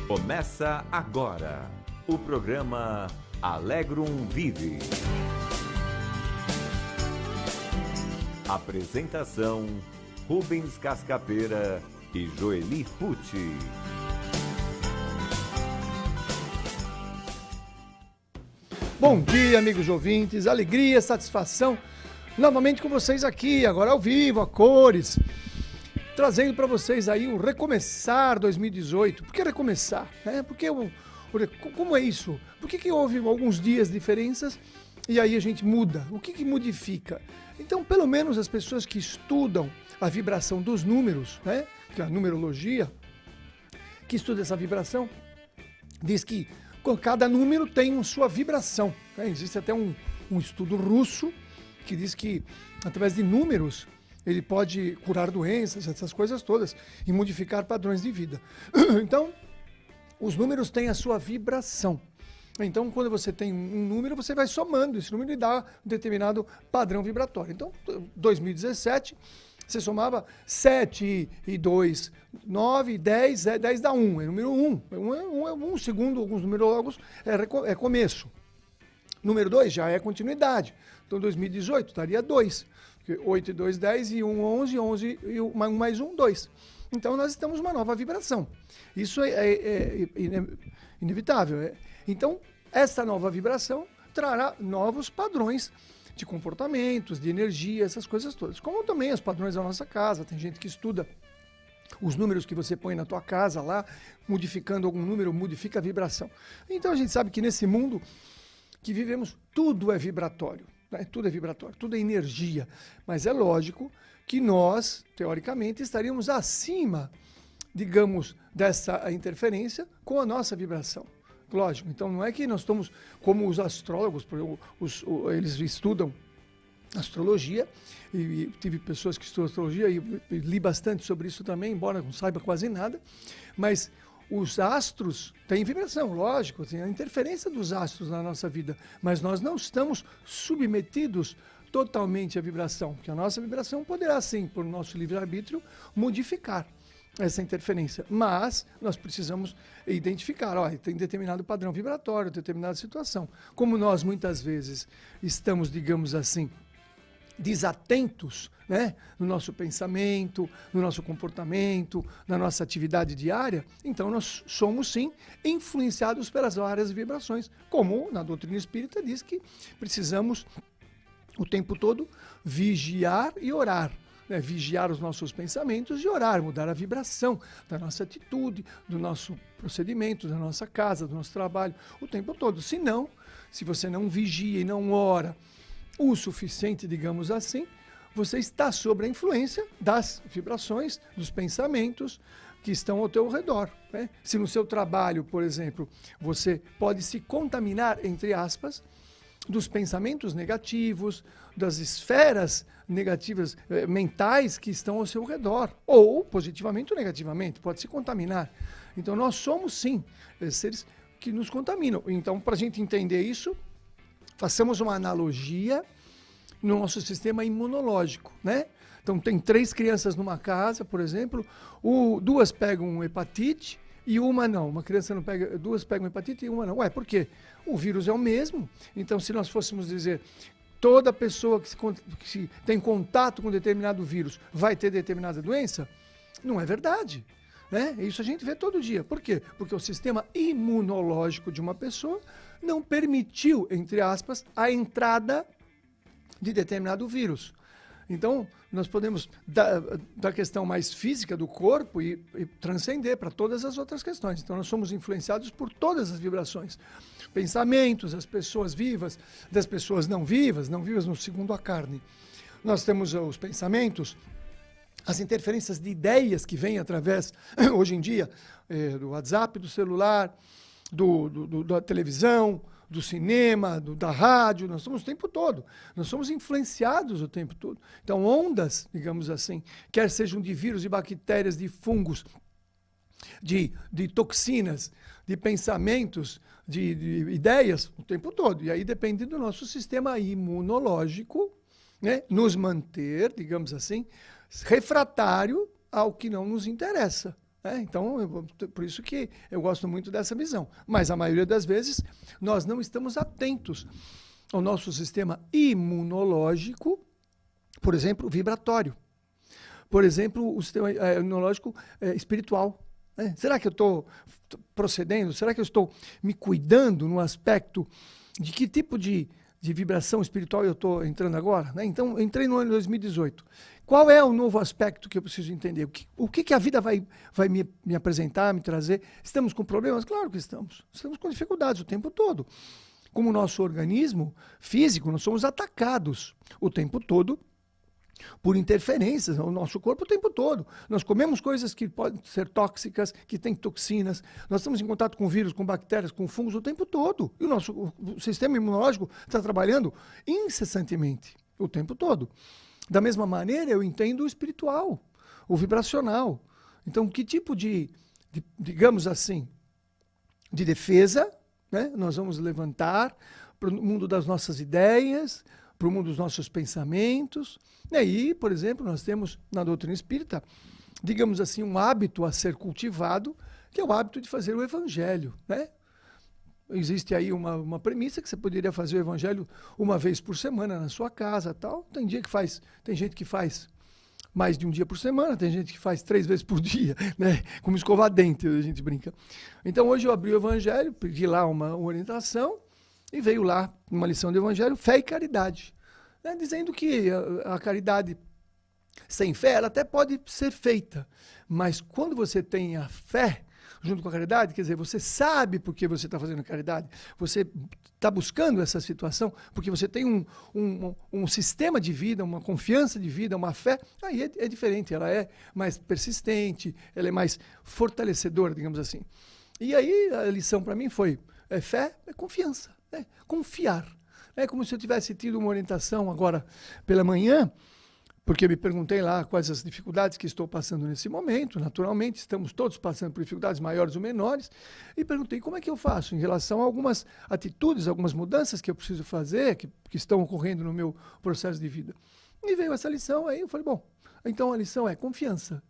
Começa agora o programa Alegrum Vive. Apresentação Rubens Cascapeira e Joeli Pucci. Bom dia, amigos ouvintes, alegria, satisfação, novamente com vocês aqui, agora ao vivo, a cores, trazendo para vocês aí o Recomeçar 2018. Por que recomeçar? Como é isso? Por que houve alguns dias de diferenças e aí a gente muda? O que modifica? Então, pelo menos as pessoas que estudam a vibração dos números, né, que é a numerologia, que estuda essa vibração, diz que cada número tem sua vibração, né? Existe até um estudo russo que diz que, através de números, ele pode curar doenças, essas coisas todas, e modificar padrões de vida. Então, os números têm a sua vibração. Então, quando você tem um número, você vai somando esse número e dá um determinado padrão vibratório. Então, 2017, você somava 7 e 2, 9, 10, 10 dá 1, é número 1. 1 é 1, segundo alguns numerólogos, é começo. Número 2 já é continuidade. Então, 2018 daria 2. 8 e 2, 10 e 1, 11, 11 e 1 mais 1, 2. Então, nós estamos numa nova vibração. Isso é inevitável. Então, essa nova vibração trará novos padrões de comportamentos, de energia, essas coisas todas. Como também os padrões da nossa casa. Tem gente que estuda os números que você põe na tua casa lá, modificando algum número, modifica a vibração. Então, a gente sabe que nesse mundo que vivemos, tudo é vibratório. Tudo é vibratório, tudo é energia, mas é lógico que nós, teoricamente, estaríamos acima, digamos, dessa interferência com a nossa vibração. Lógico, então não é que nós estamos, como os astrólogos, eles estudam astrologia, e tive pessoas que estudam astrologia e li bastante sobre isso também, embora não saiba quase nada, mas os astros têm vibração, lógico, tem a interferência dos astros na nossa vida, mas nós não estamos submetidos totalmente à vibração, porque a nossa vibração poderá sim, por nosso livre-arbítrio, modificar essa interferência, mas nós precisamos identificar, tem determinado padrão vibratório, determinada situação. Como nós muitas vezes estamos, digamos assim, desatentos, né, no nosso pensamento, no nosso comportamento, na nossa atividade diária, então nós somos sim influenciados pelas várias vibrações, como na doutrina espírita diz que precisamos o tempo todo vigiar e orar, né, vigiar os nossos pensamentos e orar, mudar a vibração da nossa atitude, do nosso procedimento, da nossa casa, do nosso trabalho, o tempo todo. Senão, se você não vigia e não ora o suficiente, digamos assim, você está sob a influência das vibrações, dos pensamentos que estão ao teu redor, né? Se no seu trabalho, por exemplo, você pode se contaminar, entre aspas, dos pensamentos negativos, das esferas negativas mentais que estão ao seu redor, ou positivamente ou negativamente, pode se contaminar. Então nós somos sim seres que nos contaminam. Então, para a gente entender isso, façamos uma analogia no nosso sistema imunológico, né? Então tem 3 crianças numa casa, por exemplo, 2 pegam hepatite e uma não. Uma criança não pega, 2 pegam hepatite e uma não. Ué, por quê? O vírus é o mesmo. Então, se nós fôssemos dizer toda pessoa que tem contato com determinado vírus vai ter determinada doença, não é verdade, né? Isso a gente vê todo dia. Por quê? Porque o sistema imunológico de uma pessoa não permitiu, entre aspas, a entrada de determinado vírus. Então, nós podemos, da questão mais física do corpo e transcender para todas as outras questões. Então, nós somos influenciados por todas as vibrações. Pensamentos, as pessoas vivas, das pessoas não vivas no segundo a carne. Nós temos os pensamentos, as interferências de ideias que vêm através, hoje em dia, do WhatsApp, do celular, da televisão, do cinema, da rádio, nós somos o tempo todo, nós somos influenciados o tempo todo. Então, ondas, digamos assim, quer sejam de vírus, de bactérias, de fungos, de toxinas, de pensamentos, de ideias, o tempo todo. E aí depende do nosso sistema imunológico, né, nos manter, digamos assim, refratário ao que não nos interessa. Então, por isso que eu gosto muito dessa visão. Mas a maioria das vezes nós não estamos atentos ao nosso sistema imunológico, por exemplo, vibratório. Por exemplo, o sistema imunológico espiritual. Né? Será que eu estou procedendo? Será que eu estou me cuidando no aspecto de que tipo de vibração espiritual eu estou entrando agora? Né? Então, eu entrei no ano de 2018. Qual é o novo aspecto que eu preciso entender? O que a vida vai me apresentar, me trazer? Estamos com problemas? Claro que estamos. Estamos com dificuldades o tempo todo. Como o nosso organismo físico, nós somos atacados o tempo todo por interferências no nosso corpo o tempo todo. Nós comemos coisas que podem ser tóxicas, que têm toxinas. Nós estamos em contato com vírus, com bactérias, com fungos o tempo todo. E o sistema imunológico está trabalhando incessantemente o tempo todo. Da mesma maneira, eu entendo o espiritual, o vibracional. Então, que tipo digamos assim, de defesa, né, nós vamos levantar para o mundo das nossas ideias, para o mundo dos nossos pensamentos. E aí, por exemplo, nós temos na doutrina espírita, digamos assim, um hábito a ser cultivado, que é o hábito de fazer o evangelho, né? Existe aí uma premissa que você poderia fazer o evangelho uma vez por semana na sua casa, tal. Tem gente que faz mais de um dia por semana, tem gente que faz 3 vezes por dia, né? Como escovar dente, a gente brinca. Então hoje eu abri o evangelho, pedi lá uma orientação e veio lá uma lição do evangelho, fé e caridade, né? Dizendo que a caridade sem fé, ela até pode ser feita, mas quando você tem a fé junto com a caridade, quer dizer, você sabe por que você está fazendo a caridade, você está buscando essa situação, porque você tem um sistema de vida, uma confiança de vida, uma fé, aí é diferente, ela é mais persistente, ela é mais fortalecedora, digamos assim. E aí a lição para mim foi, fé é confiança, confiar. É como se eu tivesse tido uma orientação agora pela manhã, porque eu me perguntei lá quais as dificuldades que estou passando nesse momento. Naturalmente, estamos todos passando por dificuldades maiores ou menores. E perguntei como é que eu faço em relação a algumas atitudes, algumas mudanças que eu preciso fazer, que estão ocorrendo no meu processo de vida. E veio essa lição, aí eu falei, bom, então a lição é confiança,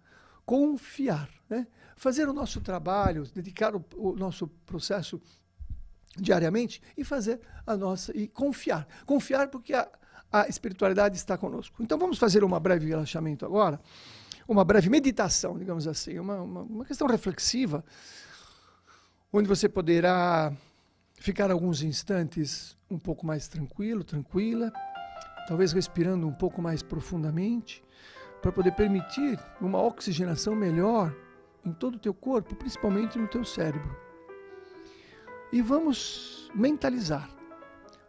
confiar, né? Fazer o nosso trabalho, dedicar o nosso processo diariamente e fazer e confiar. Confiar porque a espiritualidade está conosco. Então vamos fazer um breve relaxamento agora, uma breve meditação, digamos assim, uma questão reflexiva, onde você poderá ficar alguns instantes um pouco mais tranquila, talvez respirando um pouco mais profundamente, para poder permitir uma oxigenação melhor em todo o teu corpo, principalmente no teu cérebro. E vamos mentalizar,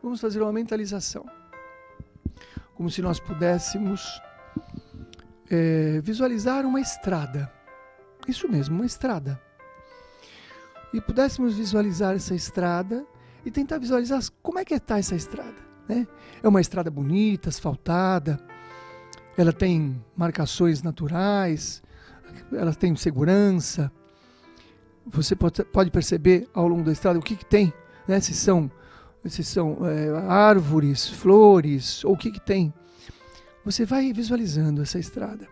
vamos fazer uma mentalização. Como se nós pudéssemos visualizar uma estrada. Isso mesmo, uma estrada. E pudéssemos visualizar essa estrada e tentar visualizar como é que está essa estrada. Né? É uma estrada bonita, asfaltada, ela tem marcações naturais, ela tem segurança. Você pode perceber ao longo da estrada o que tem, né? Se são árvores, flores, ou o que tem. Você vai visualizando essa estrada.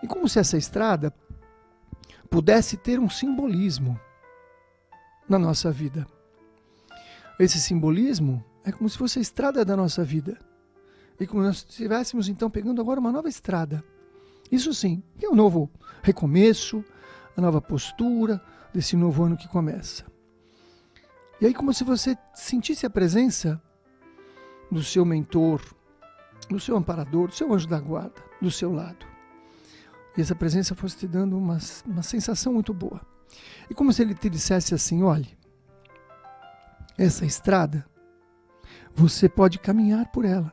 E como se essa estrada pudesse ter um simbolismo na nossa vida. Esse simbolismo é como se fosse a estrada da nossa vida. E como nós estivéssemos então pegando agora uma nova estrada. Isso sim, que é um novo recomeço, a nova postura desse novo ano que começa. E aí como se você sentisse a presença do seu mentor, do seu amparador, do seu anjo da guarda, do seu lado. E essa presença fosse te dando uma sensação muito boa. E como se ele te dissesse assim, olhe, essa estrada, você pode caminhar por ela.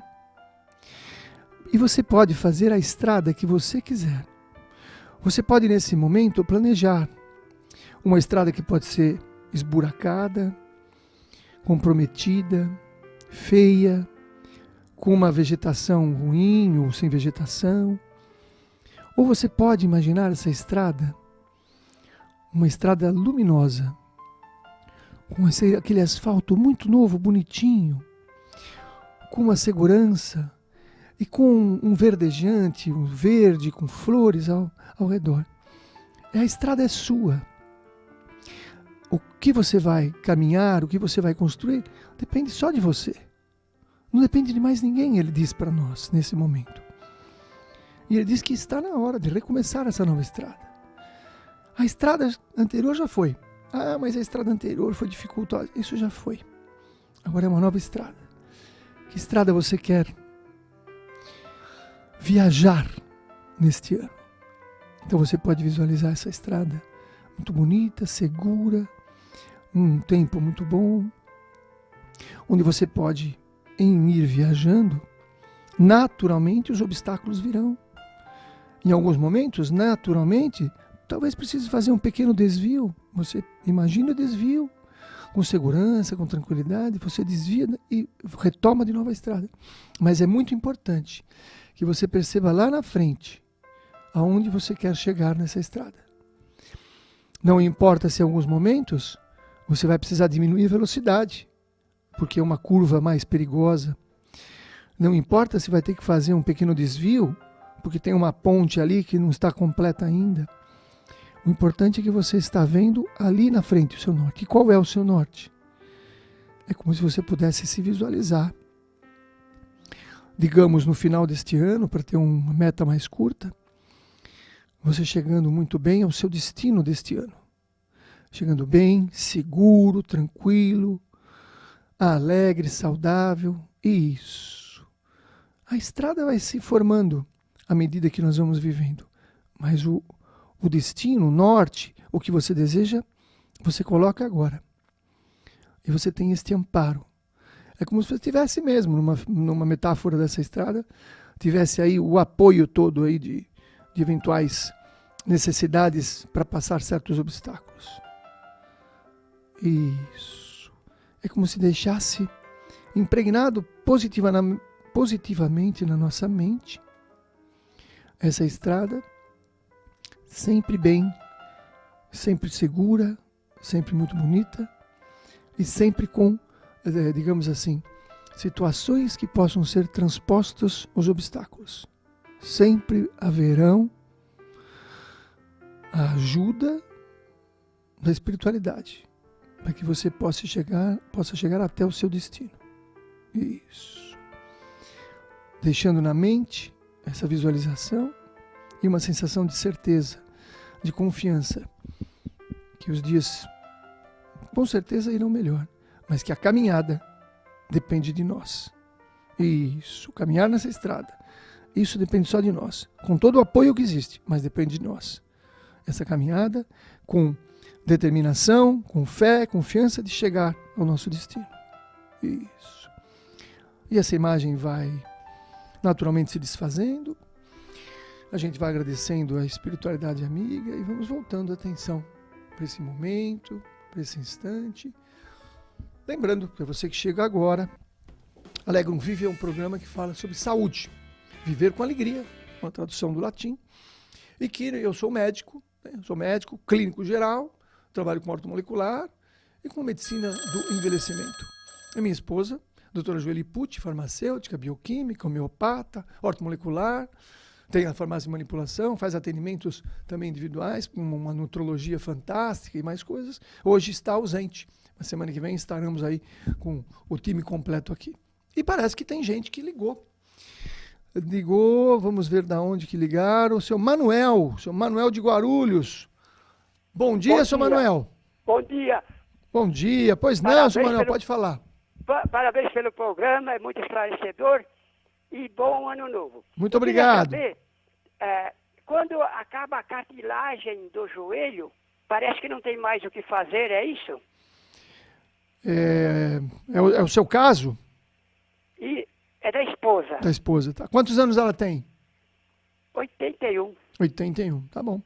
E você pode fazer a estrada que você quiser. Você pode nesse momento planejar uma estrada que pode ser esburacada, comprometida, feia, com uma vegetação ruim ou sem vegetação. Ou você pode imaginar essa estrada, uma estrada luminosa, com aquele asfalto muito novo, bonitinho, com uma segurança e com um verdejante, um verde, com flores ao redor. A estrada é sua. O que você vai caminhar, o que você vai construir, depende só de você. Não depende de mais ninguém, ele diz para nós nesse momento. E ele diz que está na hora de recomeçar essa nova estrada. A estrada anterior já foi. Ah, mas a estrada anterior foi dificultosa. Isso já foi. Agora é uma nova estrada. Que estrada você quer viajar neste ano? Então você pode visualizar essa estrada muito bonita, segura, um tempo muito bom, onde você pode, em ir viajando, naturalmente os obstáculos virão. Em alguns momentos, naturalmente, talvez precise fazer um pequeno desvio. Você imagina o desvio, com segurança, com tranquilidade, você desvia e retoma de novo a estrada. Mas é muito importante que você perceba lá na frente aonde você quer chegar nessa estrada. Não importa se em alguns momentos você vai precisar diminuir a velocidade, porque é uma curva mais perigosa. Não importa se vai ter que fazer um pequeno desvio, porque tem uma ponte ali que não está completa ainda. O importante é que você está vendo ali na frente o seu norte. E qual é o seu norte? É como se você pudesse se visualizar. Digamos, no final deste ano, para ter uma meta mais curta, você chegando muito bem ao seu destino deste ano. Chegando bem, seguro, tranquilo, alegre, saudável. Isso. A estrada vai se formando à medida que nós vamos vivendo. Mas o destino, o norte, o que você deseja, você coloca agora. E você tem este amparo. É como se você tivesse mesmo, numa metáfora dessa estrada, tivesse aí o apoio todo aí de eventuais necessidades para passar certos obstáculos. Isso. É como se deixasse impregnado positivamente na nossa mente essa estrada, sempre bem, sempre segura, sempre muito bonita e sempre com, digamos assim, situações que possam ser transpostos os obstáculos. Sempre haverão a ajuda da espiritualidade para que você possa chegar até o seu destino. Isso. Deixando na mente essa visualização e uma sensação de certeza, de confiança, que os dias com certeza irão melhor, mas que a caminhada depende de nós. Isso, caminhar nessa estrada, isso depende só de nós, com todo o apoio que existe, mas depende de nós. Essa caminhada com determinação, com fé, confiança de chegar ao nosso destino. Isso. E essa imagem vai naturalmente se desfazendo, a gente vai agradecendo a espiritualidade amiga e vamos voltando a atenção para esse momento, para esse instante. Lembrando, para você que chega agora, Alegrum Vive é um programa que fala sobre saúde, viver com alegria, uma tradução do latim, e que eu sou médico, clínico geral, trabalho com ortomolecular e com medicina do envelhecimento. A minha esposa, doutora Joeli Pucci, farmacêutica, bioquímica, homeopata, ortomolecular, tem a farmácia de manipulação, faz atendimentos também individuais, com uma nutrologia fantástica e mais coisas. Hoje está ausente. Na semana que vem estaremos aí com o time completo aqui. E parece que tem gente que ligou. Vamos ver de onde que ligaram. O seu Manuel de Guarulhos. Bom dia, seu Manuel. Bom dia. Bom dia. Pois não, seu Manuel, pode falar. Parabéns pelo programa, é muito esclarecedor e bom ano novo. Muito obrigado. Saber, quando acaba a cartilagem do joelho, parece que não tem mais o que fazer, é isso? É o seu caso? E é da esposa. Da esposa, tá. Quantos anos ela tem? 81. 81, tá bom.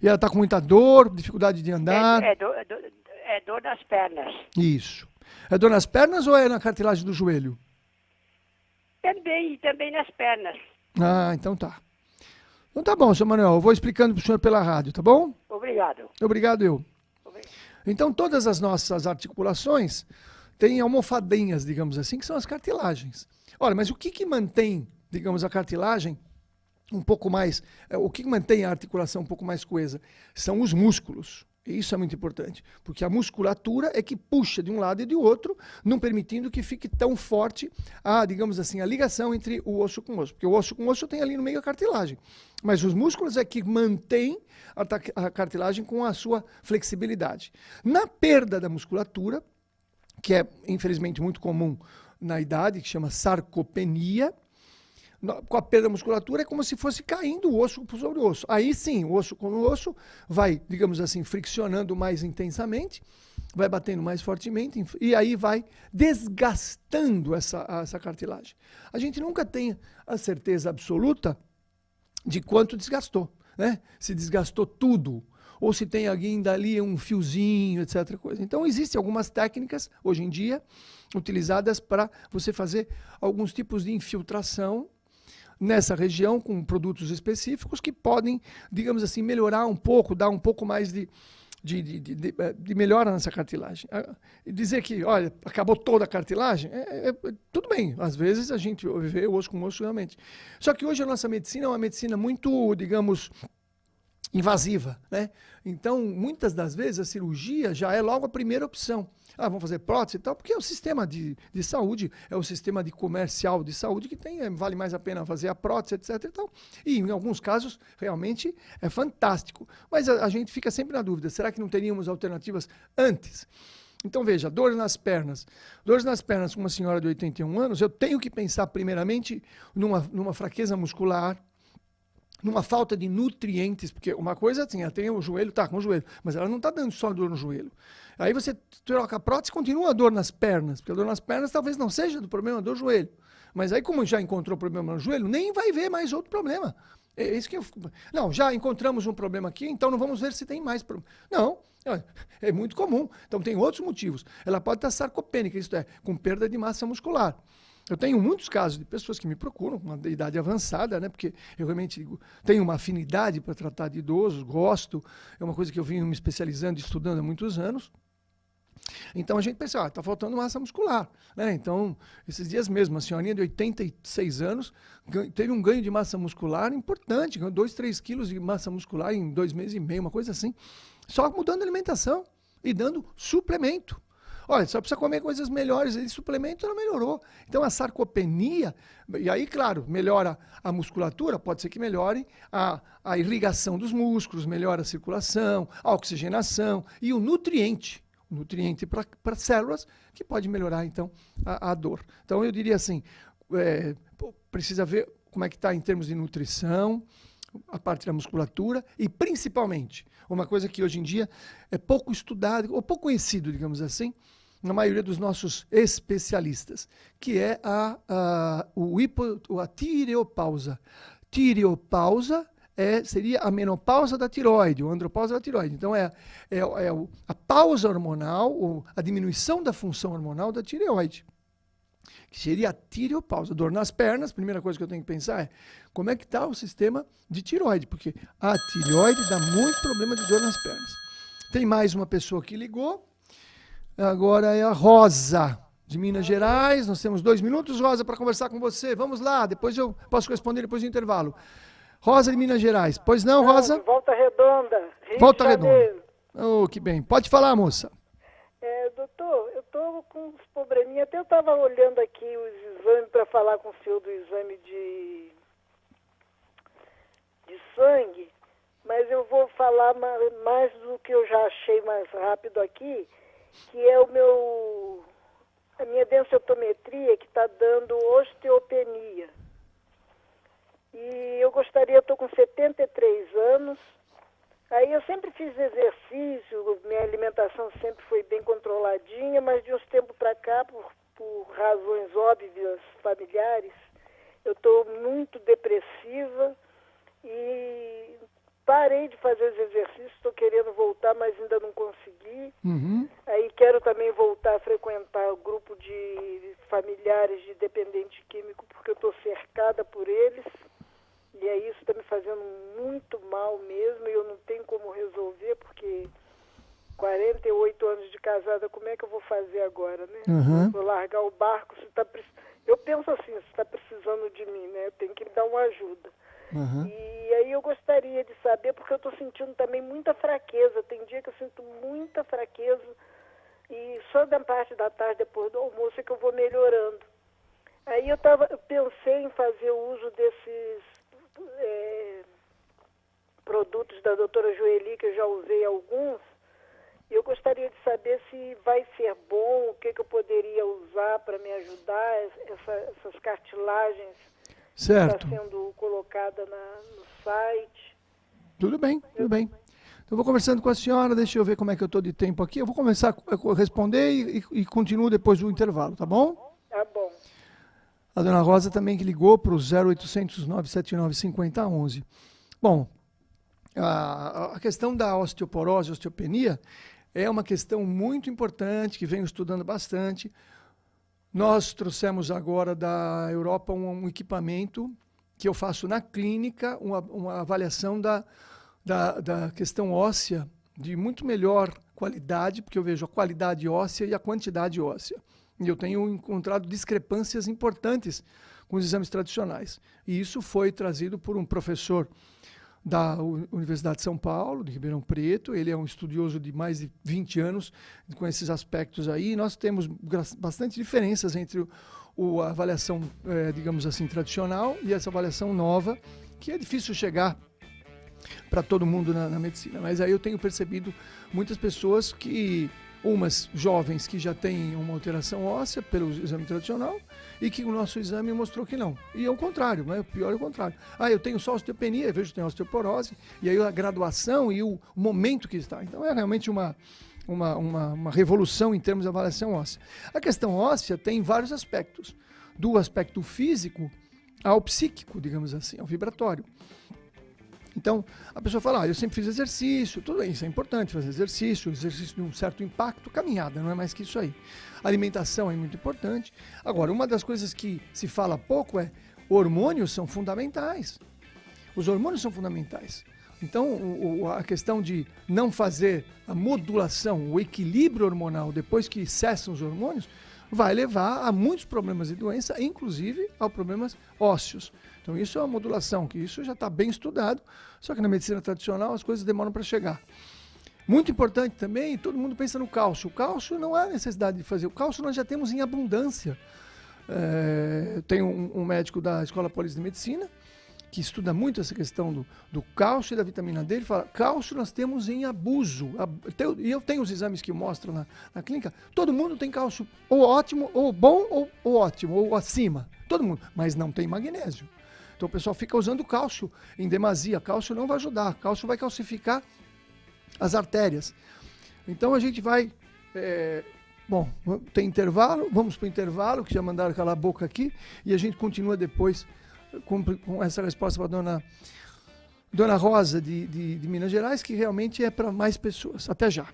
E ela tá com muita dor, dificuldade de andar? É dor nas pernas. Isso. É dor nas pernas ou é na cartilagem do joelho? Também nas pernas. Ah, então tá. Então tá bom, seu Manuel. Eu vou explicando pro senhor pela rádio, tá bom? Obrigado. Obrigado, eu. Então, todas as nossas articulações têm almofadinhas, digamos assim, que são as cartilagens. Olha, mas o que mantém, digamos, a cartilagem um pouco mais, o que mantém a articulação um pouco mais coesa são os músculos. E isso é muito importante, porque a musculatura é que puxa de um lado e do outro, não permitindo que fique tão forte digamos assim, a ligação entre o osso com o osso. Porque o osso com o osso tem ali no meio a cartilagem. Mas os músculos é que mantém a cartilagem com a sua flexibilidade. Na perda da musculatura, que é infelizmente muito comum na idade, que chama sarcopenia, com a perda da musculatura é como se fosse caindo o osso sobre o osso. Aí sim, o osso com o osso vai, digamos assim, friccionando mais intensamente, vai batendo mais fortemente e aí vai desgastando essa cartilagem. A gente nunca tem a certeza absoluta de quanto desgastou, né? Se desgastou tudo, ou se tem ainda ali um fiozinho, etc. Coisa. Então, existem algumas técnicas, hoje em dia, utilizadas para você fazer alguns tipos de infiltração nessa região com produtos específicos que podem, digamos assim, melhorar um pouco, dar um pouco mais de melhora nessa cartilagem. E dizer que, olha, acabou toda a cartilagem, tudo bem, às vezes a gente vê osso com osso realmente. Só que hoje a nossa medicina é uma medicina muito, digamos, invasiva, né? Então, muitas das vezes a cirurgia já é logo a primeira opção. Vamos fazer prótese e tal, porque é o sistema de saúde, é o sistema de comercial de saúde que tem, vale mais a pena fazer a prótese, etc. E tal. E em alguns casos, realmente é fantástico. Mas a gente fica sempre na dúvida, será que não teríamos alternativas antes? Então, veja, dores nas pernas. Dores nas pernas com uma senhora de 81 anos, eu tenho que pensar primeiramente numa fraqueza muscular, numa falta de nutrientes, porque uma coisa assim, ela tem o joelho, tá com o joelho, mas ela não está dando só dor no joelho. Aí você troca a prótese, continua a dor nas pernas, porque a dor nas pernas talvez não seja do problema do joelho. Mas aí, como já encontrou problema no joelho, nem vai ver mais outro problema. É isso que não, já encontramos um problema aqui, então não vamos ver se tem mais problema. Não, é muito comum. Então tem outros motivos. Ela pode estar sarcopênica, isto é, com perda de massa muscular. Eu tenho muitos casos de pessoas que me procuram com uma idade avançada, né? Porque eu realmente tenho uma afinidade para tratar de idosos, gosto, é uma coisa que eu venho me especializando e estudando há muitos anos. Então a gente pensa, está faltando massa muscular, né? Então, esses dias mesmo, uma senhorinha de 86 anos teve um ganho de massa muscular importante, ganhou 2, 3 quilos de massa muscular em 2 meses e meio, uma coisa assim, só mudando a alimentação e dando suplemento. Olha, só precisa comer coisas melhores, e suplemento ela melhorou. Então a sarcopenia, e aí, claro, melhora a musculatura, pode ser que melhore a irrigação dos músculos, melhora a circulação, a oxigenação e o nutriente para células, que pode melhorar, então, a dor. Então, eu diria assim, precisa ver como é que está em termos de nutrição, a parte da musculatura e, principalmente, uma coisa que hoje em dia é pouco estudado, ou pouco conhecido, digamos assim, na maioria dos nossos especialistas, que é a tireopausa. Tireopausa seria a menopausa da tireoide, ou andropausa da tireoide. Então, a pausa hormonal, ou a diminuição da função hormonal da tireoide, que seria a tireopausa. Dor nas pernas, a primeira coisa que eu tenho que pensar é como é que está o sistema de tireoide, porque a tireoide dá muito problema de dor nas pernas. Tem mais uma pessoa que ligou, agora é a Rosa, de Minas Gerais. Nós temos 2 minutos, Rosa, para conversar com você. Vamos lá, depois eu posso responder depois do intervalo. Rosa de Minas Gerais. Pois não, Rosa? Volta Redonda. Volta Redonda. Oh, que bem. Pode falar, moça. Doutor, eu estou com uns probleminha. Até eu estava olhando aqui os exames para falar com o senhor do exame de sangue, mas eu vou falar mais do que eu já achei mais rápido aqui, que é a minha densitometria que está dando osteopenia. E eu gostaria, eu estou com 73 anos, aí eu sempre fiz exercício, minha alimentação sempre foi bem controladinha, mas de uns tempos para cá, por razões óbvias familiares, eu estou muito depressiva e parei de fazer os exercícios, estou querendo voltar, mas ainda não consegui. Uhum. Aí quero também voltar a frequentar o grupo de familiares de dependente químico, porque eu estou cercada por eles. E aí isso está me fazendo muito mal mesmo, e eu não tenho como resolver, porque 48 anos de casada, como é que eu vou fazer agora, né? Uhum. Vou largar o barco, eu penso assim, você está precisando de mim, né? Eu tenho que dar uma ajuda. Aham. E aí eu gostaria de saber, porque eu estou sentindo também muita fraqueza. Tem dia que eu sinto muita fraqueza e só da parte da tarde, depois do almoço, é que eu vou melhorando. Aí eu pensei em fazer o uso desses produtos da doutora Joeli, que eu já usei alguns. E eu gostaria de saber se vai ser bom, o que eu poderia usar para me ajudar, essas cartilagens Certo. que está sendo colocada no site. Tudo bem, tudo bem. Então, eu vou conversando com a senhora, deixa eu ver como é que eu estou de tempo aqui. Eu vou começar a responder e continuo depois do intervalo, tá bom? Tá bom. A dona Rosa também que ligou para o 0800 979 5011. Bom, a questão da osteoporose, osteopenia, é uma questão muito importante, que venho estudando bastante. Nós trouxemos agora da Europa um equipamento que eu faço na clínica, uma avaliação da questão óssea de muito melhor qualidade, porque eu vejo a qualidade óssea e a quantidade óssea. E eu tenho encontrado discrepâncias importantes com os exames tradicionais. E isso foi trazido por um professor da Universidade de São Paulo, de Ribeirão Preto. Ele é um estudioso de mais de 20 anos com esses aspectos aí. E nós temos bastante diferenças entre a avaliação, digamos assim, tradicional e essa avaliação nova, que é difícil chegar para todo mundo na medicina. Mas aí eu tenho percebido muitas pessoas umas jovens que já têm uma alteração óssea pelo exame tradicional e que o nosso exame mostrou que não. E é o contrário, né? O pior é o contrário. Eu tenho só osteopenia, eu vejo que tem osteoporose, e aí a graduação e o momento que está. Então é realmente uma revolução em termos de avaliação óssea. A questão óssea tem vários aspectos, do aspecto físico ao psíquico, digamos assim, ao vibratório. Então, a pessoa fala, eu sempre fiz exercício, tudo isso é importante, fazer exercício de um certo impacto, caminhada, não é mais que isso aí. A alimentação é muito importante. Agora, uma das coisas que se fala pouco hormônios são fundamentais. Os hormônios são fundamentais. Então, a questão de não fazer a modulação, o equilíbrio hormonal depois que cessam os hormônios, vai levar a muitos problemas de doença, inclusive a problemas ósseos. Então isso é uma modulação, que isso já está bem estudado, só que na medicina tradicional as coisas demoram para chegar. Muito importante também, todo mundo pensa no cálcio. O cálcio não há necessidade de fazer, o cálcio nós já temos em abundância. Tem um médico da Escola Paulista de Medicina, que estuda muito essa questão do cálcio e da vitamina D, ele fala, cálcio nós temos em abuso. E eu tenho os exames que mostram na clínica, todo mundo tem cálcio ou ótimo, ou bom, ou ótimo, ou acima. Todo mundo, mas não tem magnésio. Então o pessoal fica usando cálcio em demasia. Cálcio não vai ajudar, cálcio vai calcificar as artérias. Então a gente vai... tem intervalo, vamos para o intervalo, que já mandaram calar a boca aqui, e a gente continua depois com essa resposta para a dona Rosa de Minas Gerais, que realmente é para mais pessoas. Até já.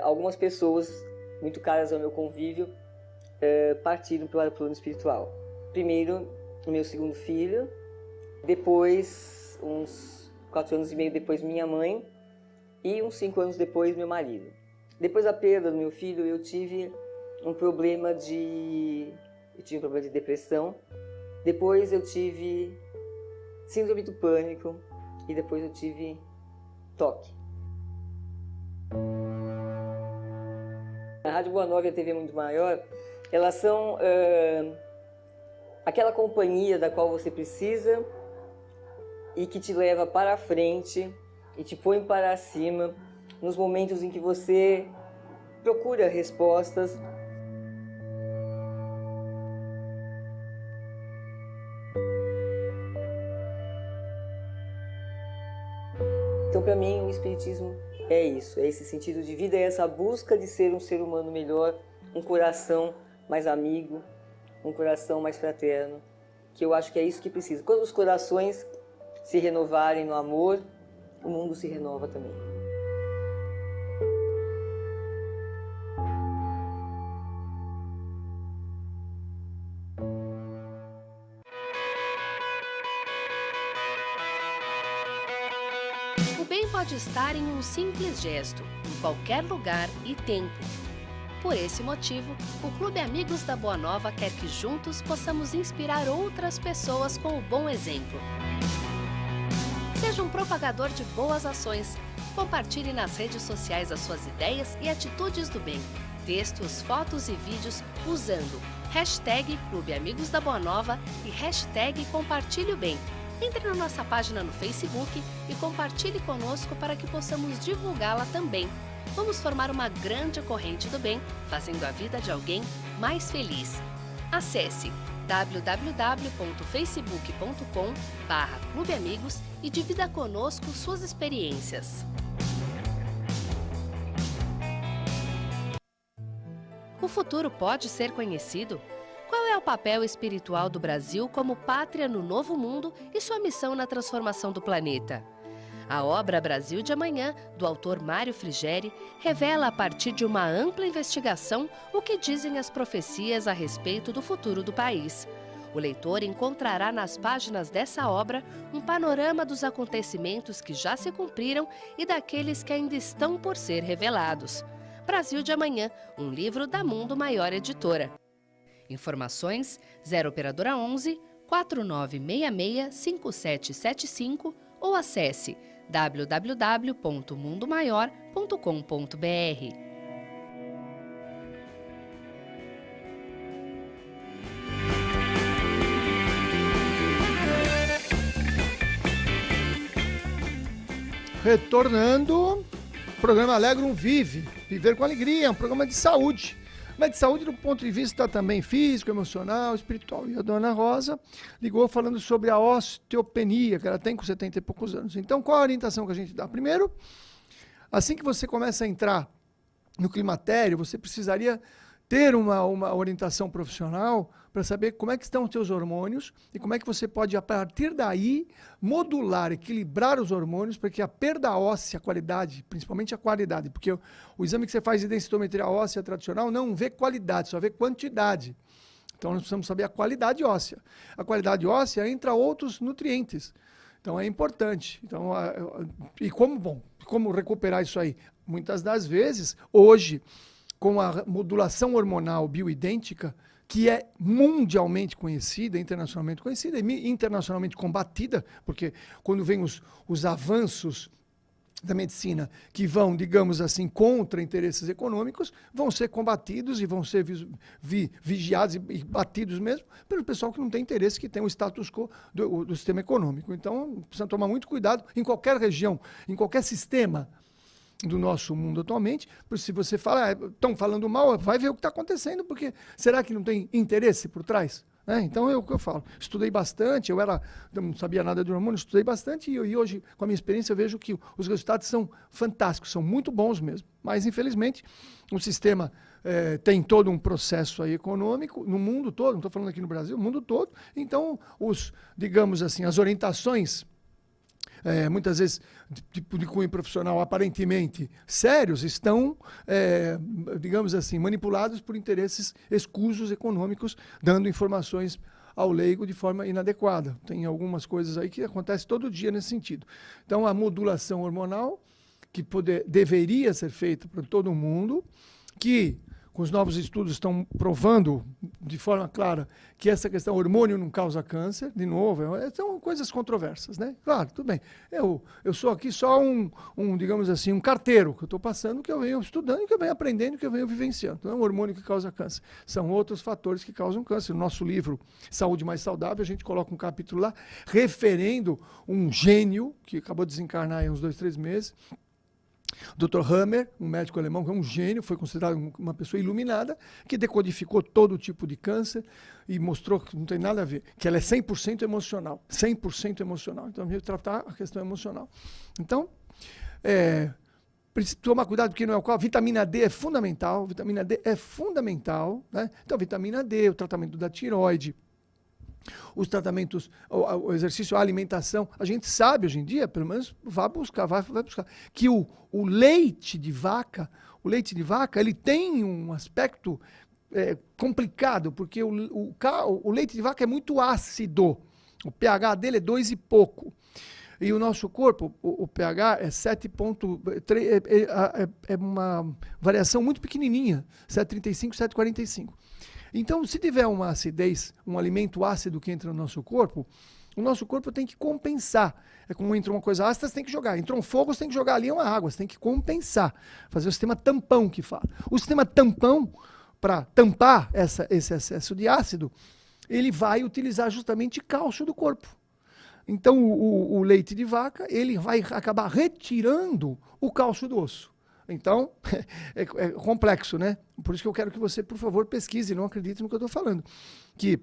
Algumas pessoas muito caras ao meu convívio partiram para o plano espiritual. Primeiro, o meu segundo filho, depois, uns 4 anos e meio depois, minha mãe, e uns 5 anos depois, meu marido. Depois da perda do meu filho, eu tive um problema de depressão. Depois eu tive síndrome do pânico e depois eu tive toque. A Rádio Boa Nova e a TV Muito Maior, elas são aquela companhia da qual você precisa e que te leva para a frente e te põe para cima nos momentos em que você procura respostas. Então, para mim, o Espiritismo é isso, é esse sentido de vida, é essa busca de ser um ser humano melhor, um coração mais amigo, um coração mais fraterno, que eu acho que é isso que precisa. Quando os corações se renovarem no amor, o mundo se renova também. bem pode estar em um simples gesto, em qualquer lugar e tempo. Por esse motivo, o Clube Amigos da Boa Nova quer que juntos possamos inspirar outras pessoas com o bom exemplo. Seja um propagador de boas ações. Compartilhe nas redes sociais as suas ideias e atitudes do bem. Textos, fotos e vídeos usando hashtag Clube Amigos da Boa Nova e hashtag Compartilhe o Bem. Entre na nossa página no Facebook e compartilhe conosco para que possamos divulgá-la também. Vamos formar uma grande corrente do bem, fazendo a vida de alguém mais feliz. Acesse www.facebook.com/Clube Amigos e divida conosco suas experiências. O futuro pode ser conhecido? Qual é o papel espiritual do Brasil como pátria no novo mundo e sua missão na transformação do planeta? A obra Brasil de Amanhã, do autor Mário Frigeri, revela a partir de uma ampla investigação o que dizem as profecias a respeito do futuro do país. O leitor encontrará nas páginas dessa obra um panorama dos acontecimentos que já se cumpriram e daqueles que ainda estão por ser revelados. Brasil de Amanhã, um livro da Mundo Maior Editora. Informações 0 operadora 11 4966 5775 ou acesse www.mundomaior.com.br. Retornando, programa Alegrum Vive, Viver com Alegria, um programa de saúde. Mas de saúde do ponto de vista também físico, emocional, espiritual. E a dona Rosa ligou falando sobre a osteopenia, que ela tem com 70 e poucos anos. Então, qual a orientação que a gente dá? Primeiro, assim que você começa a entrar no climatério, você precisaria ter uma orientação profissional para saber como é que estão os seus hormônios e como é que você pode, a partir daí, modular, equilibrar os hormônios para que a perda óssea, a qualidade, principalmente a qualidade, porque o exame que você faz de densitometria óssea tradicional não vê qualidade, só vê quantidade. Então, nós precisamos saber a qualidade óssea. A qualidade óssea entra outros nutrientes. Então, é importante. Então, e como recuperar isso aí? Muitas das vezes, hoje, com a modulação hormonal bioidêntica, que é mundialmente conhecida, internacionalmente conhecida e internacionalmente combatida, porque quando vem os avanços da medicina que vão, digamos assim, contra interesses econômicos, vão ser combatidos e vão ser vigiados e batidos mesmo pelo pessoal que não tem interesse, que tem o status quo do sistema econômico. Então, precisa tomar muito cuidado em qualquer região, em qualquer sistema do nosso mundo atualmente, porque se você fala, estão falando mal, vai ver o que está acontecendo, porque será que não tem interesse por trás? Então é o que eu falo. Estudei bastante, eu não sabia nada de hormônio, estudei bastante e hoje, com a minha experiência, eu vejo que os resultados são fantásticos, são muito bons mesmo. Mas, infelizmente, o sistema tem todo um processo aí econômico no mundo todo, não estou falando aqui no Brasil, no mundo todo. Então, digamos assim, as orientações muitas vezes de cunho profissional aparentemente sérios, estão, digamos assim, manipulados por interesses escusos econômicos, dando informações ao leigo de forma inadequada. Tem algumas coisas aí que acontecem todo dia nesse sentido. Então, a modulação hormonal, que deveria ser feita para todo mundo, que com os novos estudos estão provando de forma clara que essa questão hormônio não causa câncer, de novo, são coisas controversas, né? Claro, tudo bem. Eu sou aqui só digamos assim, um carteiro que eu estou passando, que eu venho estudando, que eu venho aprendendo, que eu venho vivenciando. Não é um hormônio que causa câncer, são outros fatores que causam câncer. No nosso livro Saúde Mais Saudável, a gente coloca um capítulo lá, referendo um gênio que acabou de desencarnar há uns 2, 3 meses, Dr. Hammer, um médico alemão que é um gênio, foi considerado uma pessoa iluminada, que decodificou todo tipo de câncer e mostrou que não tem nada a ver, que ela é 100% emocional, 100% emocional. Então, a gente tratar a questão emocional. Então, precisa tomar cuidado, porque no álcool, a vitamina D é fundamental, né? Então, a vitamina D, o tratamento da tireoide, os tratamentos, o exercício, a alimentação, a gente sabe hoje em dia, pelo menos vai buscar, que o leite de vaca, ele tem um aspecto complicado, porque o leite de vaca é muito ácido, o pH dele é 2 e pouco. E o nosso corpo, o pH é 7,3, é uma variação muito pequenininha, 7,35, 7,45. Então, se tiver uma acidez, um alimento ácido que entra no nosso corpo, o nosso corpo tem que compensar. É como entrou uma coisa ácida, você tem que jogar. Entrou um fogo, você tem que jogar ali uma água, você tem que compensar. Fazer o sistema tampão que fala. O sistema tampão, para tampar esse excesso de ácido, ele vai utilizar justamente cálcio do corpo. Então, o leite de vaca, ele vai acabar retirando o cálcio do osso. Então, é complexo, né? Por isso que eu quero que você, por favor, pesquise, não acredite no que eu estou falando. Que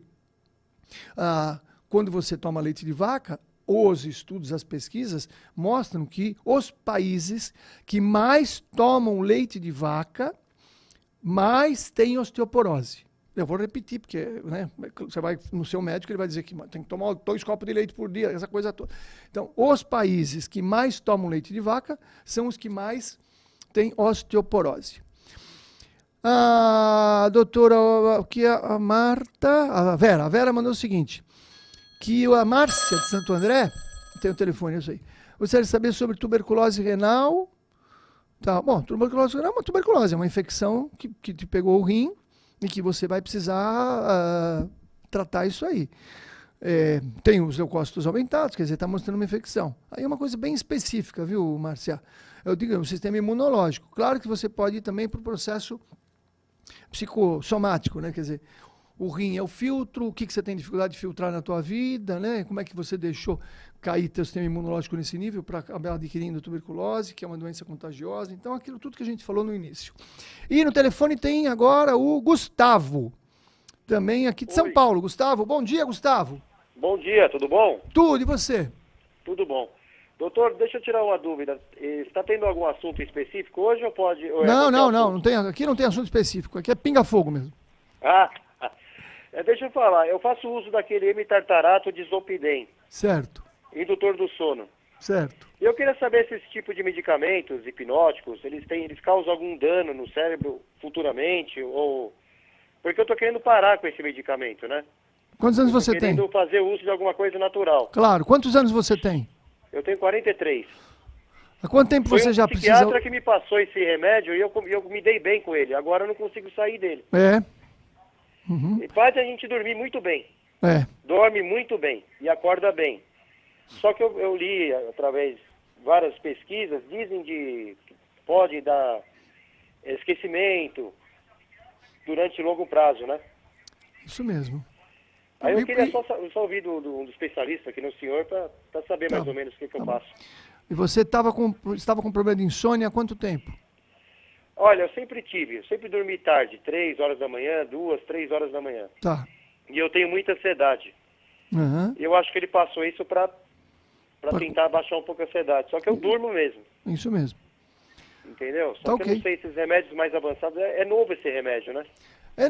quando você toma leite de vaca, os estudos, as pesquisas, mostram que os países que mais tomam leite de vaca, mais têm osteoporose. Eu vou repetir, porque né, você vai no seu médico, ele vai dizer que tem que tomar 2 copos de leite por dia, essa coisa toda. Então, os países que mais tomam leite de vaca são os que mais têm osteoporose. A doutora, que a Marta, a Vera mandou o seguinte, que a Márcia de Santo André, tem o telefone, eu sei, gostaria de saber sobre tuberculose renal. Tá, bom, tuberculose renal é uma tuberculose, é uma infecção que te pegou o rim, e que você vai precisar tratar isso aí. Tem os leucócitos aumentados, quer dizer, está mostrando uma infecção. Aí é uma coisa bem específica, viu, Márcia? Eu digo, é um sistema imunológico. Claro que você pode ir também para o processo psicossomático, né? Quer dizer, o rim é o filtro, o que você tem dificuldade de filtrar na tua vida, né? Como é que você deixou cair teu sistema imunológico nesse nível para acabar adquirindo tuberculose, que é uma doença contagiosa. Então, aquilo tudo que a gente falou no início. E no telefone tem agora o Gustavo, também aqui de São Paulo. Gustavo, bom dia, Gustavo. Bom dia, tudo bom? Tudo, e você? Tudo bom. Doutor, deixa eu tirar uma dúvida. Está tendo algum assunto específico hoje ou pode... Ou não tem, aqui não tem assunto específico, aqui é pinga-fogo mesmo. Deixa eu falar, eu faço uso daquele M-tartarato de Zolpidem. Certo. Indutor do sono. Certo. E eu queria saber se esse tipo de medicamentos hipnóticos, eles causam algum dano no cérebro futuramente, ou... Porque eu tô querendo parar com esse medicamento, né? Quantos anos você tem? Querendo fazer uso de alguma coisa natural. Claro. Quantos anos você tem? Eu tenho 43. Há quanto tempo você já precisa... Foi um psiquiatra que me passou esse remédio e eu me dei bem com ele. Agora eu não consigo sair dele. Uhum. E faz a gente dormir muito bem. Dorme muito bem e acorda bem. Só que eu li através de várias pesquisas, dizem que pode dar esquecimento durante longo prazo, né? Isso mesmo. Aí eu queria só ouvir do especialista aqui no senhor para saber mais ou menos o que eu faço. E você estava com problema de insônia há quanto tempo? Olha, eu sempre dormi tarde, 3 horas da manhã, 2, 3 horas da manhã. Tá. E eu tenho muita ansiedade. Uhum. Eu acho que ele passou isso para tentar abaixar um pouco a ansiedade. Só que eu durmo mesmo. Isso mesmo. Entendeu? Só que eu não sei, esses remédios mais avançados, é novo esse remédio, né?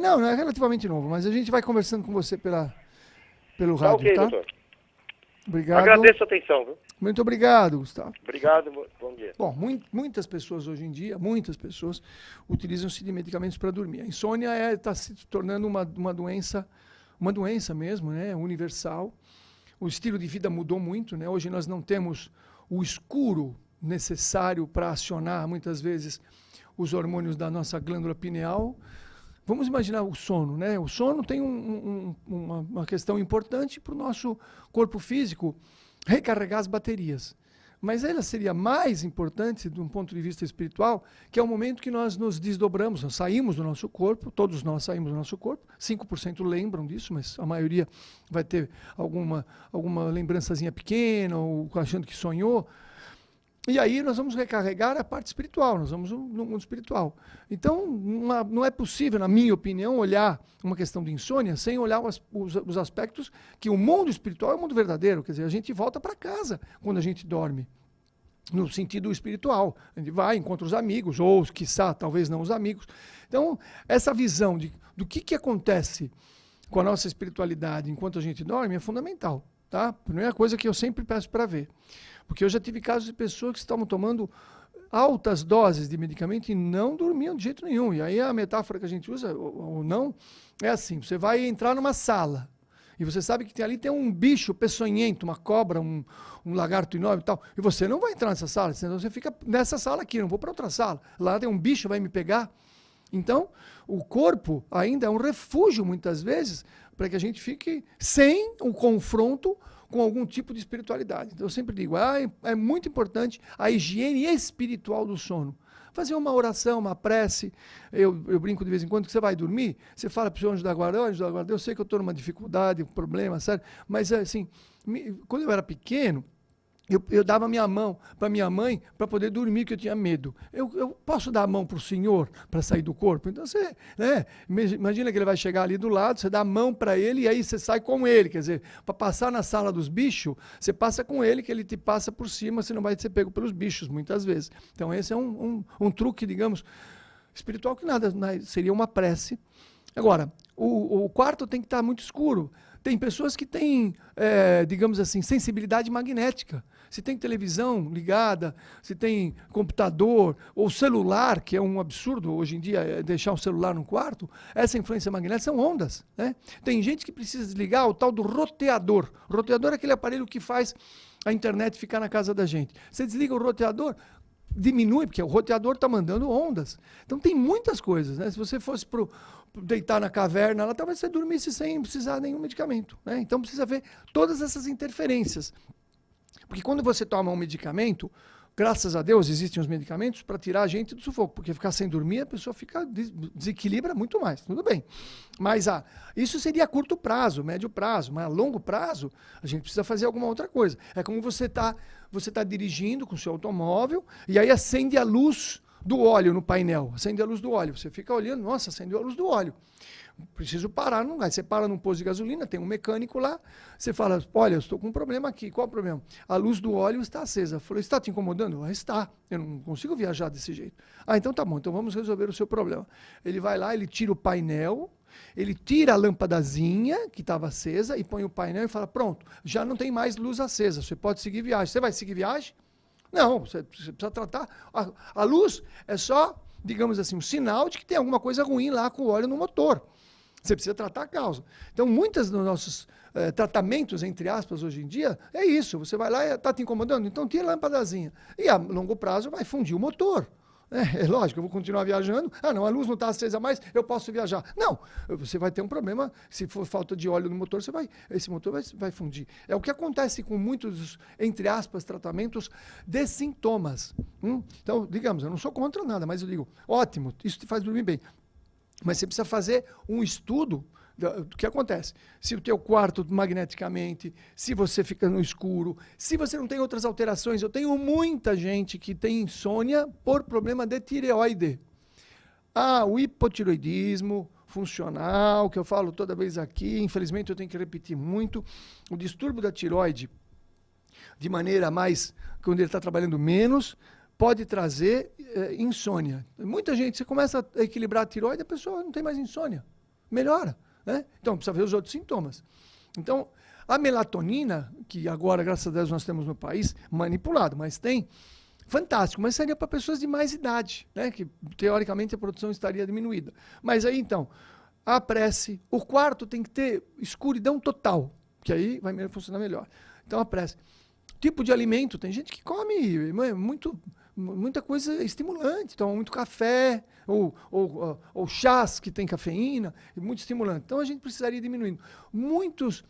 Não é relativamente novo, mas a gente vai conversando com você pelo rádio, ok, tá? doutor. Obrigado. Agradeço a atenção, viu? Muito obrigado, Gustavo. Obrigado, bom dia. Bom, muitas pessoas hoje em dia, utilizam-se de medicamentos para dormir. A insônia está se tornando uma doença mesmo, né? Universal. O estilo de vida mudou muito, né? Hoje nós não temos o escuro necessário para acionar, muitas vezes, os hormônios da nossa glândula pineal. Vamos imaginar o sono, né? O sono tem uma questão importante para o nosso corpo físico recarregar as baterias. Mas ela seria mais importante, de um ponto de vista espiritual, que é o momento que nós nos desdobramos, nós saímos do nosso corpo, todos nós saímos do nosso corpo, 5% lembram disso, mas a maioria vai ter alguma lembrançazinha pequena, ou achando que sonhou. E aí nós vamos recarregar a parte espiritual, nós vamos no mundo espiritual. Então, não é possível, na minha opinião, olhar uma questão de insônia sem olhar os aspectos que o mundo espiritual é o mundo verdadeiro. Quer dizer, a gente volta para casa quando a gente dorme, no sentido espiritual. A gente vai, encontra os amigos, ou, quiçá, talvez não os amigos. Então, essa visão do que acontece com a nossa espiritualidade enquanto a gente dorme é fundamental. Tá? Primeira coisa que eu sempre peço para ver. Porque eu já tive casos de pessoas que estavam tomando altas doses de medicamento e não dormiam de jeito nenhum. E aí a metáfora que a gente usa, ou não, é assim, você vai entrar numa sala e você sabe que ali tem um bicho peçonhento, uma cobra, um lagarto enorme e tal, e você não vai entrar nessa sala, senão você fica nessa sala aqui, não vou para outra sala. Lá tem um bicho, vai me pegar. Então, o corpo ainda é um refúgio, muitas vezes, para que a gente fique sem o confronto com algum tipo de espiritualidade. Então, eu sempre digo, é muito importante a higiene espiritual do sono. Fazer uma oração, uma prece. Eu brinco de vez em quando que você vai dormir, você fala para o seu anjo da guarda, anjo da guarda, eu sei que eu estou numa dificuldade, um problema, sério, mas assim, quando eu era pequeno, eu dava minha mão para minha mãe para poder dormir, que eu tinha medo. Eu posso dar a mão para o senhor para sair do corpo? Então você, né, imagina que ele vai chegar ali do lado, você dá a mão para ele e aí você sai com ele. Quer dizer, para passar na sala dos bichos, você passa com ele, que ele te passa por cima, você não vai ser pego pelos bichos, muitas vezes. Então esse é um truque, digamos, espiritual que nada seria uma prece. Agora, o quarto tem que estar muito escuro. Tem pessoas que têm, digamos assim, sensibilidade magnética. Se tem televisão ligada, se tem computador ou celular, que é um absurdo hoje em dia deixar um celular no quarto, essa influência magnética são ondas, né? Tem gente que precisa desligar o tal do roteador. O roteador é aquele aparelho que faz a internet ficar na casa da gente. Você desliga o roteador, diminui, porque o roteador está mandando ondas. Então tem muitas coisas, né? Se você fosse deitar na caverna, lá talvez você dormisse sem precisar de nenhum medicamento, né? Então precisa ver todas essas interferências. Porque quando você toma um medicamento, graças a Deus existem os medicamentos para tirar a gente do sufoco, porque ficar sem dormir a pessoa desequilibra muito mais, tudo bem. Mas isso seria a curto prazo, médio prazo, mas a longo prazo a gente precisa fazer alguma outra coisa. É como você tá dirigindo com o seu automóvel e aí acende a luz do óleo no painel, acende a luz do óleo, você fica olhando, nossa, acendeu a luz do óleo. Preciso parar num lugar. Você para num posto de gasolina, tem um mecânico lá, você fala, olha, eu estou com um problema aqui, qual é o problema? A luz do óleo está acesa. Falou, está te incomodando? Está, eu não consigo viajar desse jeito. Então tá bom, então vamos resolver o seu problema. Ele vai lá, ele tira o painel, ele tira a lâmpadazinha que estava acesa e põe o painel e fala, pronto, já não tem mais luz acesa, você pode seguir viagem. Você vai seguir viagem? Não, você precisa tratar. A luz é só, digamos assim, um sinal de que tem alguma coisa ruim lá com o óleo no motor. Você precisa tratar a causa. Então, muitos dos nossos tratamentos, entre aspas, hoje em dia, é isso. Você vai lá e está te incomodando, então tira a lâmpadazinha. E a longo prazo vai fundir o motor. É lógico, eu vou continuar viajando. Não, a luz não está acesa mais, eu posso viajar. Não, você vai ter um problema. Se for falta de óleo no motor, esse motor vai fundir. É o que acontece com muitos, entre aspas, tratamentos de sintomas. Então, digamos, eu não sou contra nada, mas eu digo, ótimo, isso te faz dormir bem. Mas você precisa fazer um estudo do que acontece. Se o teu quarto magneticamente, se você fica no escuro, se você não tem outras alterações. Eu tenho muita gente que tem insônia por problema de tireoide. O hipotireoidismo funcional, que eu falo toda vez aqui, infelizmente eu tenho que repetir muito, o distúrbio da tireoide, de maneira mais, quando ele está trabalhando menos, pode trazer insônia. Muita gente, você começa a equilibrar a tireoide, a pessoa não tem mais insônia. Melhora, né? Então, precisa ver os outros sintomas. Então, a melatonina, que agora, graças a Deus, nós temos no país, manipulado, mas tem, fantástico, mas seria para pessoas de mais idade, né? Que, teoricamente, a produção estaria diminuída. Mas aí, então, a prece, o quarto tem que ter escuridão total, que aí vai funcionar melhor. Então, a prece. Tipo de alimento, tem gente que come muita coisa estimulante, toma muito café, ou chás que tem cafeína, muito estimulante. Então a gente precisaria diminuindo. Muitos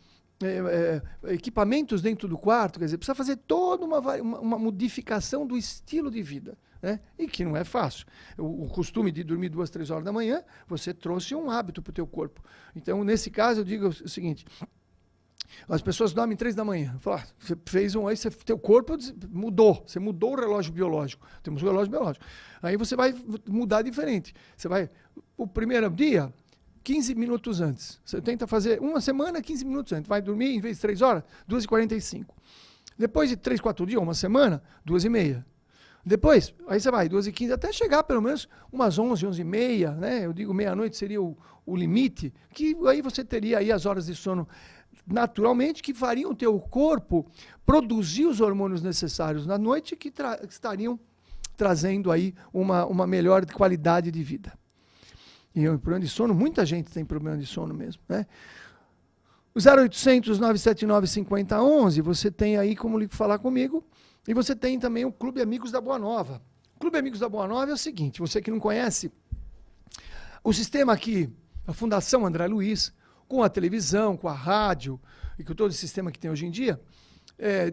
equipamentos dentro do quarto, quer dizer, precisa fazer toda uma modificação do estilo de vida, né? E que não é fácil. O costume de dormir 2, 3 horas da manhã, você trouxe um hábito para o teu corpo. Então, nesse caso, eu digo o seguinte... As pessoas dormem 3 da manhã. Você fez teu corpo mudou. Você mudou o relógio biológico. Temos um relógio biológico. Aí você vai mudar diferente. Você vai, o primeiro dia, 15 minutos antes. Você tenta fazer uma semana, 15 minutos antes. Vai dormir, em vez de 3 horas, 2h45. Depois de 3, 4 dias, uma semana, 2h30. Depois, aí você vai, 2h15, até chegar pelo menos umas 11, 11h30, né? Eu digo meia-noite seria o limite, que aí você teria aí as horas de sono naturalmente, que fariam o teu corpo produzir os hormônios necessários na noite que estariam trazendo aí uma melhor qualidade de vida. E o problema de sono, muita gente tem problema de sono mesmo, né? 0800 979 5011, você tem aí como falar comigo. E você tem também o Clube Amigos da Boa Nova. O Clube Amigos da Boa Nova é o seguinte, você que não conhece, o sistema aqui, a Fundação André Luiz, com a televisão, com a rádio e com todo o sistema que tem hoje em dia,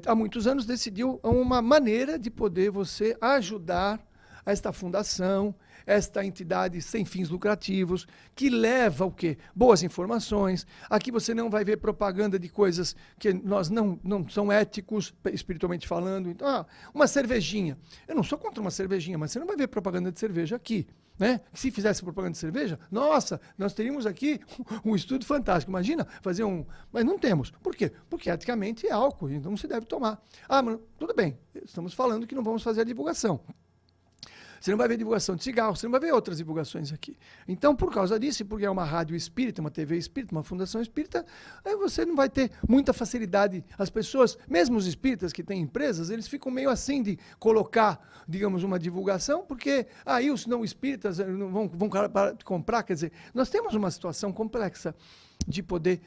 há muitos anos decidiu uma maneira de poder você ajudar esta fundação, esta entidade sem fins lucrativos, que leva o quê? Boas informações. Aqui você não vai ver propaganda de coisas que nós não são éticos, espiritualmente falando. Então, uma cervejinha. Eu não sou contra uma cervejinha, mas você não vai ver propaganda de cerveja aqui. Né? Se fizesse propaganda de cerveja, nossa, nós teríamos aqui um estudo fantástico. Imagina fazer um... Mas não temos. Por quê? Porque eticamente é álcool, então não se deve tomar. Mas tudo bem, estamos falando que não vamos fazer a divulgação. Você não vai ver divulgação de cigarro, você não vai ver outras divulgações aqui. Então, por causa disso, porque é uma rádio espírita, uma TV espírita, uma fundação espírita, você não vai ter muita facilidade. As pessoas, mesmo os espíritas que têm empresas, eles ficam meio assim de colocar, digamos, uma divulgação, porque aí os não espíritas não vão parar de comprar. Quer dizer, nós temos uma situação complexa de poder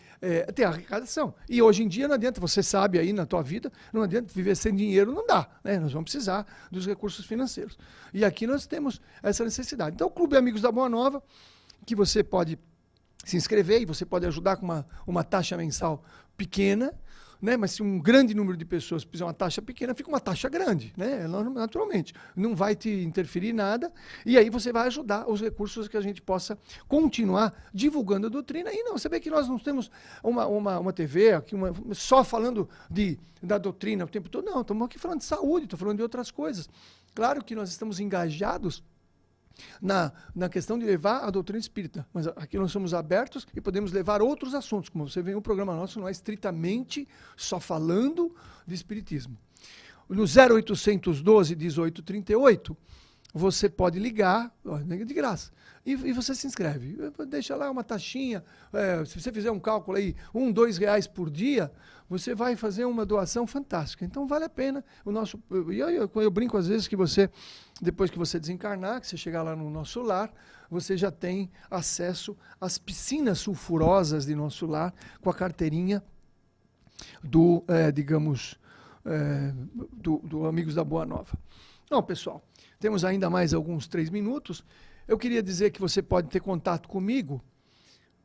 ter arrecadação. E hoje em dia não adianta, você sabe aí na tua vida, não adianta viver sem dinheiro, não dá. Né? Nós vamos precisar dos recursos financeiros. E aqui nós temos essa necessidade. Então, o Clube Amigos da Boa Nova, que você pode se inscrever e você pode ajudar com uma taxa mensal pequena, né? Mas se um grande número de pessoas fizer uma taxa pequena, fica uma taxa grande, né? Naturalmente. Não vai te interferir nada, e aí você vai ajudar os recursos que a gente possa continuar divulgando a doutrina. E não, você vê que nós não temos uma TV aqui, só falando da doutrina o tempo todo. Não, estamos aqui falando de saúde, estou falando de outras coisas. Claro que nós estamos engajados na questão de levar a doutrina espírita, mas aqui nós somos abertos e podemos levar outros assuntos, como você vê, o programa nosso não é estritamente só falando de espiritismo. No 0812 1838, você pode ligar, de graça, e você se inscreve. Deixa lá uma taxinha, se você fizer um cálculo aí, R$1, R$2 por dia, você vai fazer uma doação fantástica. Então vale a pena. Eu brinco às vezes que você, depois que você desencarnar, que você chegar lá no nosso lar, você já tem acesso às piscinas sulfurosas de nosso lar, com a carteirinha do Amigos da Boa Nova. Não, pessoal, temos ainda mais alguns 3 minutos. Eu queria dizer que você pode ter contato comigo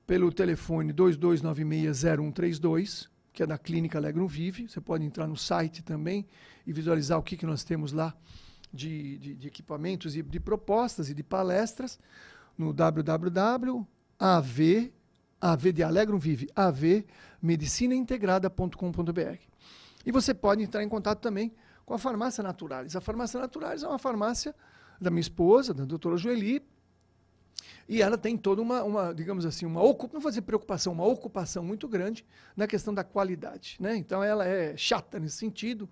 pelo telefone 2296-0132, que é da Clínica Alegrum Vive. Você pode entrar no site também e visualizar o que nós temos lá de equipamentos e de propostas e de palestras no www.av de Alegrum Vive, avmedicinaintegrada.com.br. E você pode entrar em contato também com a Farmácia Naturalis. A Farmácia Naturalis é uma farmácia da minha esposa, da doutora Joeli, e ela tem toda digamos assim, não vou dizer preocupação, uma ocupação muito grande na questão da qualidade, né? Então ela é chata nesse sentido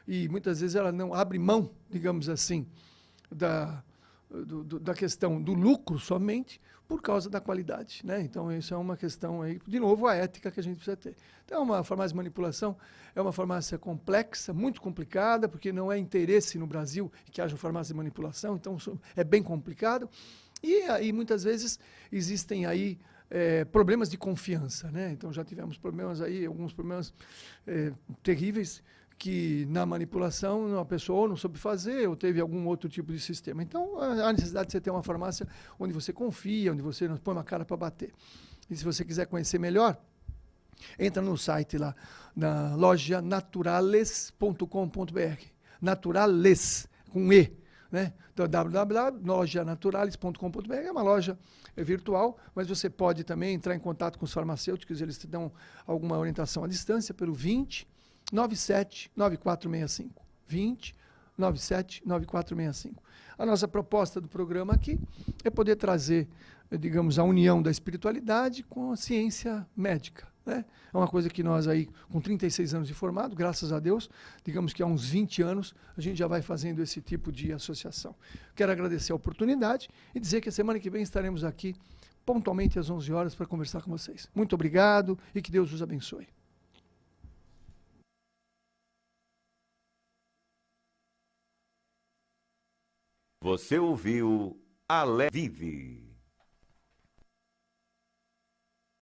e muitas vezes ela não abre mão, digamos assim, da questão do lucro somente por causa da qualidade, né? Então isso é uma questão aí, de novo, a ética que a gente precisa ter. Então uma farmácia de manipulação é uma farmácia complexa, muito complicada, porque não é interesse no Brasil que haja farmácia de manipulação, então é bem complicado. E aí, muitas vezes, existem aí problemas de confiança, né? Então, já tivemos problemas aí, alguns problemas terríveis, que na manipulação a pessoa ou não soube fazer, ou teve algum outro tipo de sistema. Então, há necessidade de você ter uma farmácia onde você confia, onde você não põe uma cara para bater. E se você quiser conhecer melhor, entra no site lá, na loja naturales.com.br. Naturales, com E. Né? Então, www.lojanaturalis.com.br é uma loja virtual, mas você pode também entrar em contato com os farmacêuticos, eles te dão alguma orientação à distância pelo 20 97 9465. 20 97 9465. A nossa proposta do programa aqui é poder trazer, digamos, a união da espiritualidade com a ciência médica. Né? É uma coisa que nós aí, com 36 anos de formado, graças a Deus, digamos que há uns 20 anos, a gente já vai fazendo esse tipo de associação. Quero agradecer a oportunidade e dizer que a semana que vem estaremos aqui pontualmente às 11 horas para conversar com vocês. Muito obrigado e que Deus os abençoe. Você ouviu Alegrum Vive.